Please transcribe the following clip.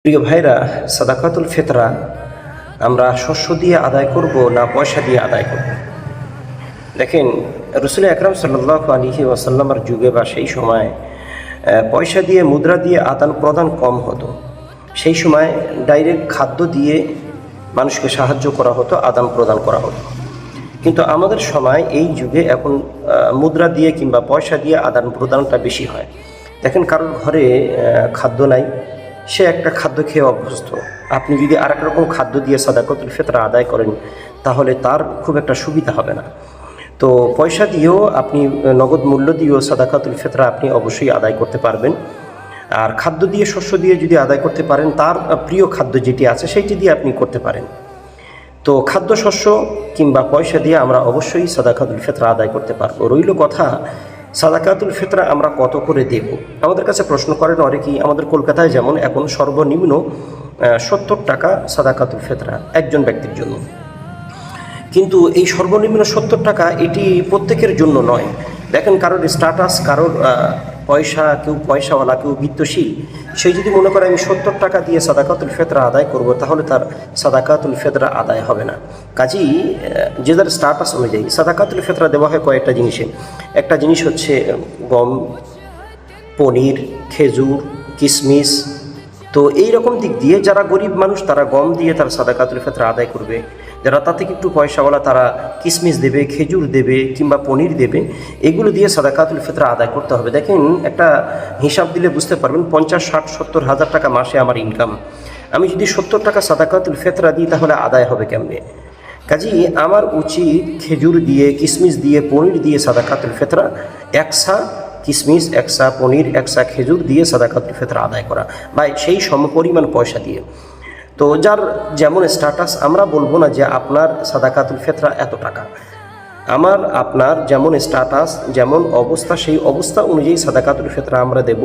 প্রিয় ভাইরা, সাদাকাতুল ফিতরা আমরা শস্য দিয়ে আদায় করব না পয়সা দিয়ে আদায় করব? দেখেন, রাসূল আকরাম সাল্লাল্লাহু আলাইহি ওয়াসাল্লামের যুগে বা সেই সময় পয়সা দিয়ে, মুদ্রা দিয়ে আদান প্রদান কম হতো। সেই সময় ডাইরেক্ট খাদ্য দিয়ে মানুষকে সাহায্য করা হতো, আদান প্রদান করা হতো। কিন্তু আমাদের সময় এই যুগে এখন মুদ্রা দিয়ে কিংবা পয়সা দিয়ে আদান প্রদানটা বেশি হয়। দেখেন, কারোর ঘরে খাদ্য নাই, সে একটা খাদ্য খেয়ে অভ্যস্ত। আপনি যদি আর এক রকম খাদ্য দিয়ে সাদাকাতুল ফিতরা আদায় করেন, তাহলে তার খুব একটা সুবিধা হবে না। তো পয়সা দিয়েও আপনি, নগদ মূল্য দিয়েও সাদাকাতুল ফিতরা আপনি অবশ্যই আদায় করতে পারবেন। আর খাদ্য দিয়ে, শস্য দিয়ে যদি আদায় করতে পারেন, তার প্রিয় খাদ্য যেটি আছে সেইটি দিয়ে আপনি করতে পারেন। তো খাদ্য, শস্য কিংবা পয়সা দিয়ে আমরা অবশ্যই সাদাকাতুল ফিতরা আদায় করতে পারবো। রইল কথা, সাদাকাতুল ফিতরা আমরা কত করে দেব? আমাদের কাছে প্রশ্ন করেন অনেকেই। আমাদের কলকাতায় যেমন এখন সর্বনিম্ন 70 টাকা সাদাকাতুল ফিতরা একজন ব্যক্তির জন্য। কিন্তু এই সর্বনিম্ন 70 টাকা এটি প্রত্যেকের জন্য নয়। দেখেন, কারোর স্ট্যাটাস, কারোর পয়সা, কেউ পয়সাওয়ালা, কেউ বিত্তশীল, সেই যদি মনে করে আমি 70 টাকা দিয়ে সাদাকাতুল ফিতরা আদায় করব, তাহলে তার সাদাকাতুল ফিতরা আদায় হবে না। কাজেই যে যার স্ট্যাটাস অনুযায়ী সাদাকাতুল ফিতরা দেওয়া হয় কয়েকটা জিনিসে। একটা জিনিস হচ্ছে গম, পনির, খেজুর, কিশমিশ। তো এই রকম দিক দিয়ে যারা গরিব মানুষ তারা গম দিয়ে তার সাদাকাতুল ফিতরা আদায় করবে। যারা তার থেকে একটু পয়সাওয়ালা তারা কিশমিশ দেবে, খেজুর দেবে কিংবা পনির দেবে। এগুলো দিয়ে সাদাকাতুল ফিতরা আদায় করতে হবে। দেখেন, একটা হিসাব দিলে বুঝতে পারবেন, 50, 60, 70 হাজার টাকা মাসে আমার ইনকাম। আমি যদি 70 টাকা সাদাকাতুল ফিতরা দিই, তাহলে আদায় হবে কেমনে? কাজেই আমার উচিত খেজুর দিয়ে, কিশমিশ দিয়ে, পনির দিয়ে সাদাকাতুল ফিতরা, একসা কিশমিশ, একসা পনির, একসা খেজুর দিয়ে সাদাকাতুল ফিতরা আদায় করা, বা সেই সমপরিমাণ পয়সা দিয়ে। তো যার যেমন স্ট্যাটাস, আমরা বলবো না যে আপনার সাদাকাতুল ফিতরা এত টাকা। আপনার যেমন স্ট্যাটাস, যেমন অবস্থা, সেই অবস্থা অনুযায়ী সাদাকাতুল ফিতরা আমরা দেব।